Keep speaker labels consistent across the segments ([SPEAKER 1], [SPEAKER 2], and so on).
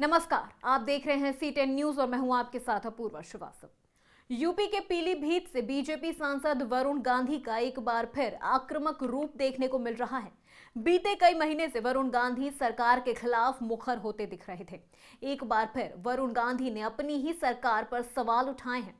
[SPEAKER 1] नमस्कार, आप देख रहे हैं C10 न्यूज और मैं हूं आपके साथ अपूर्वा श्रीवास्तव। यूपी के पीलीभीत से बीजेपी सांसद वरुण गांधी का एक बार फिर आक्रामक रूप देखने को मिल रहा है। बीते कई महीने से वरुण गांधी सरकार के खिलाफ मुखर होते दिख रहे थे। एक बार फिर वरुण गांधी ने अपनी ही सरकार पर सवाल उठाए हैं।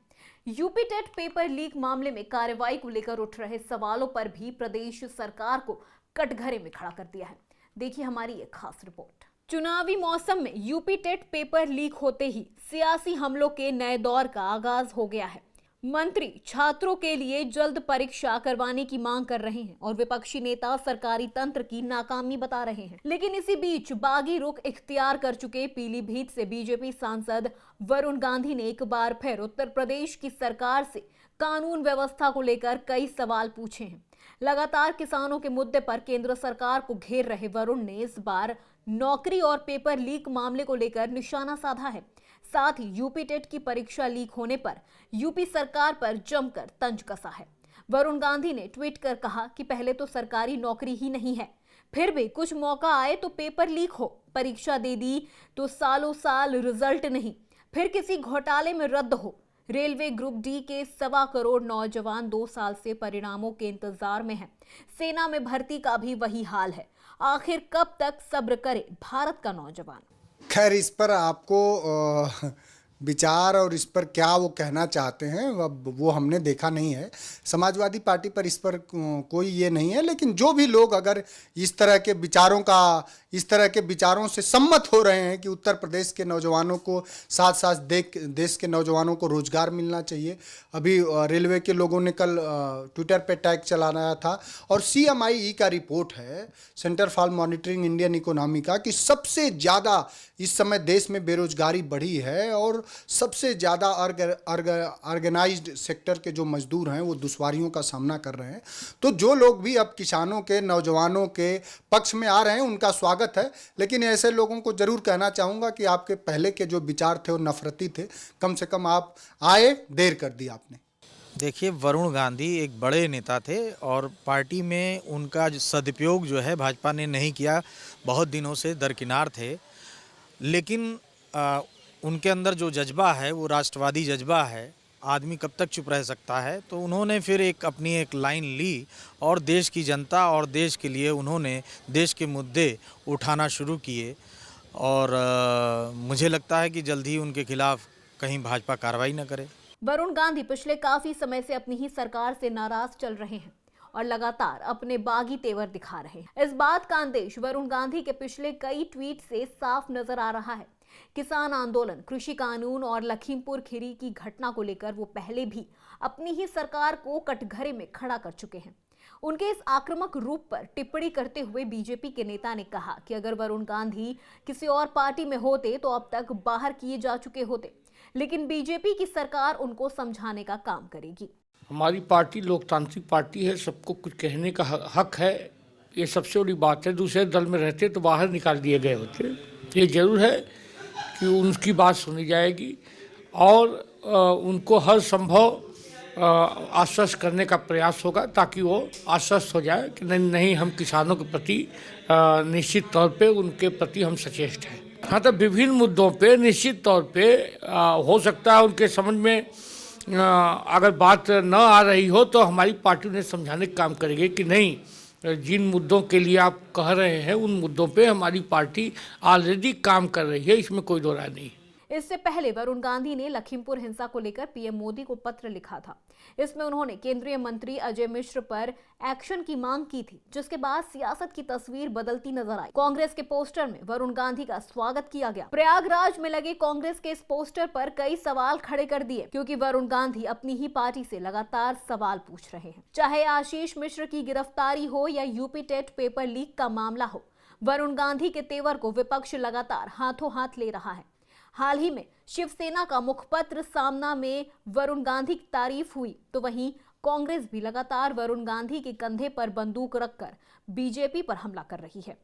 [SPEAKER 1] यूपी टेट पेपर लीक मामले में कार्रवाई को लेकर उठ रहे सवालों पर भी प्रदेश सरकार को कटघरे में खड़ा कर दिया है। देखिए हमारी एक खास रिपोर्ट। चुनावी मौसम में यूपी टेट पेपर लीक होते ही सियासी हमलों के नए दौर का आगाज हो गया है। मंत्री छात्रों के लिए जल्द परीक्षा करवाने की मांग कर रहे हैं और विपक्षी नेता सरकारी तंत्र की नाकामी बता रहे हैं। लेकिन इसी बीच बागी रुख इख्तियार कर चुके पीलीभीत से बीजेपी सांसद वरुण गांधी ने एक बार फिर उत्तर प्रदेश की सरकार से कानून व्यवस्था को लेकर कई सवाल पूछे हैं। लगातार किसानों के मुद्दे पर केंद्र सरकार को घेर रहे वरुण ने इस बार नौकरी और पेपर लीक मामले को लेकर निशाना साधा है। साथ ही यूपी टेट की परीक्षा लीक होने पर यूपी सरकार पर जमकर तंज कसा है। वरुण गांधी ने ट्वीट कर कहा कि पहले तो सरकारी नौकरी ही नहीं है, फिर भी कुछ मौका आए तो पेपर लीक हो, परीक्षा दे दी तो सालों साल रिजल्ट नहीं, फिर किसी घोटाले में रद्द हो। रेलवे ग्रुप डी के 1.25 करोड़ नौजवान 2 साल से परिणामों के इंतजार में हैं। सेना में भर्ती का भी वही हाल है। आखिर कब तक सब्र करे भारत का नौजवान।
[SPEAKER 2] खैर, इस पर आपको विचार और इस पर क्या वो कहना चाहते हैं अब वो हमने देखा नहीं है। समाजवादी पार्टी पर इस पर कोई ये नहीं है, लेकिन जो भी लोग अगर इस तरह के विचारों से सम्मत हो रहे हैं कि उत्तर प्रदेश के नौजवानों को साथ साथ देश के नौजवानों को रोजगार मिलना चाहिए। अभी रेलवे के लोगों ने कल ट्विटर पे टैग चलाया था और CMIE का रिपोर्ट है, centre for monitoring Indian economy का, कि सबसे ज़्यादा इस समय देश में बेरोजगारी बढ़ी है और सबसे ज़्यादा ऑर्गेनाइज्ड सेक्टर के जो मजदूर हैं वो दुश्वारियों का सामना कर रहे हैं। तो जो लोग भी अब किसानों के नौजवानों के पक्ष में आ रहे हैं उनका स्वागत है, लेकिन ऐसे लोगों को जरूर कहना चाहूँगा कि आपके पहले के जो विचार थे वो नफरती थे। कम से कम आप आए, देर कर दी आपने।
[SPEAKER 3] देखिए, वरुण गांधी एक बड़े नेता थे और पार्टी में उनका जो सदुपयोग जो है भाजपा ने नहीं किया, बहुत दिनों से दरकिनार थे। लेकिन उनके अंदर जो जज्बा है वो राष्ट्रवादी जज्बा है। आदमी कब तक चुप रह सकता है, तो उन्होंने फिर अपनी एक लाइन ली और देश की जनता और देश के लिए उन्होंने देश के मुद्दे उठाना शुरू किए। और मुझे लगता है कि जल्द ही उनके खिलाफ कहीं भाजपा कार्रवाई न करे।
[SPEAKER 1] वरुण गांधी पिछले काफी समय से अपनी ही सरकार से नाराज चल रहे हैं और लगातार अपने बागी तेवर दिखा रहे हैं। इस बात का अंदेश वरुण गांधी के पिछले कई ट्वीट से साफ नजर आ रहा है। किसान आंदोलन, कृषि कानून और लखीमपुर खीरी की घटना को लेकर वो पहले भी अपनी ही सरकार को कटघरे में खड़ा कर चुके हैं। उनके इस आक्रामक रूप पर टिप्पणी करते हुए बीजेपी के नेता ने कहा कि अगर वरुण गांधी किसी और पार्टी में होते तो अब तक बाहर किए जा चुके होते, लेकिन बीजेपी की सरकार उनको समझाने का काम करेगी।
[SPEAKER 4] हमारी पार्टी लोकतांत्रिक पार्टी है, सबको कुछ कहने का हक है, ये सबसे बड़ी बात है। दूसरे दल में रहते तो बाहर निकाल दिए गए होते। ये जरूर है कि उनकी बात सुनी जाएगी और उनको हर संभव आश्वस्त करने का प्रयास होगा ताकि वो आश्वस्त हो जाए कि नहीं हम किसानों के प्रति निश्चित तौर पे उनके प्रति हम सचेत हैं। हाँ, तो विभिन्न मुद्दों पे निश्चित तौर पे हो सकता है उनके समझ में अगर बात न आ रही हो तो हमारी पार्टी उन्हें समझाने का काम करेगी कि नहीं, जिन मुद्दों के लिए आप कह रहे हैं उन मुद्दों पे हमारी पार्टी ऑलरेडी काम कर रही है, इसमें कोई दो राय नहीं।
[SPEAKER 1] इससे पहले वरुण गांधी ने लखीमपुर हिंसा को लेकर पीएम मोदी को पत्र लिखा था। इसमें उन्होंने केंद्रीय मंत्री अजय मिश्र पर एक्शन की मांग की थी, जिसके बाद सियासत की तस्वीर बदलती नजर आई। कांग्रेस के पोस्टर में वरुण गांधी का स्वागत किया गया। प्रयागराज में लगे कांग्रेस के इस पोस्टर पर कई सवाल खड़े कर दिए, क्योंकि वरुण गांधी अपनी ही पार्टी से लगातार सवाल पूछ रहे हैं। चाहे आशीष मिश्र की गिरफ्तारी हो या यूपी टेट पेपर लीक का मामला हो, वरुण गांधी के तेवर को विपक्ष लगातार हाथों हाथ ले रहा है। हाल ही में शिवसेना का मुखपत्र सामना में वरुण गांधी की तारीफ हुई, तो वहीं कांग्रेस भी लगातार वरुण गांधी के कंधे पर बंदूक रखकर बीजेपी पर हमला कर रही है।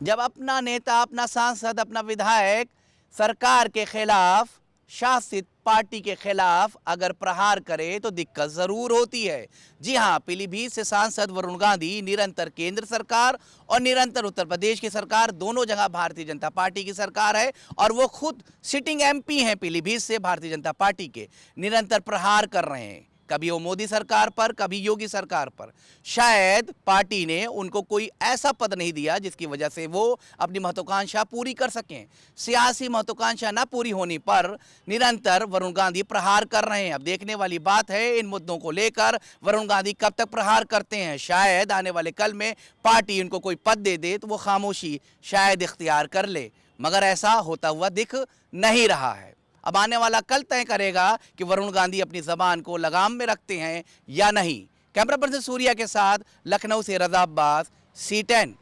[SPEAKER 5] जब अपना नेता, अपना सांसद, अपना विधायक सरकार के खिलाफ शासित पार्टी के खिलाफ अगर प्रहार करे तो दिक्कत जरूर होती है। जी हां, पीलीभीत से सांसद वरुण गांधी निरंतर केंद्र सरकार और निरंतर उत्तर प्रदेश की सरकार, दोनों जगह भारतीय जनता पार्टी की सरकार है और वो खुद सिटिंग एमपी हैं पीलीभीत से भारतीय जनता पार्टी के, निरंतर प्रहार कर रहे हैं, कभी वो मोदी सरकार पर, कभी योगी सरकार पर। शायद पार्टी ने उनको कोई ऐसा पद नहीं दिया जिसकी वजह से वो अपनी महत्वाकांक्षा पूरी कर सकें। सियासी महत्वाकांक्षा न पूरी होने पर निरंतर वरुण गांधी प्रहार कर रहे हैं। अब देखने वाली बात है इन मुद्दों को लेकर वरुण गांधी कब तक प्रहार करते हैं। शायद आने वाले कल में पार्टी इनको कोई पद दे दे तो वो खामोशी शायद इख्तियार कर ले, मगर ऐसा होता हुआ दिख नहीं रहा है। अब आने वाला कल तय करेगा कि वरुण गांधी अपनी जबान को लगाम में रखते हैं या नहीं। कैमरा पर्सन सूर्या के साथ लखनऊ से रजा अब्बास, C10।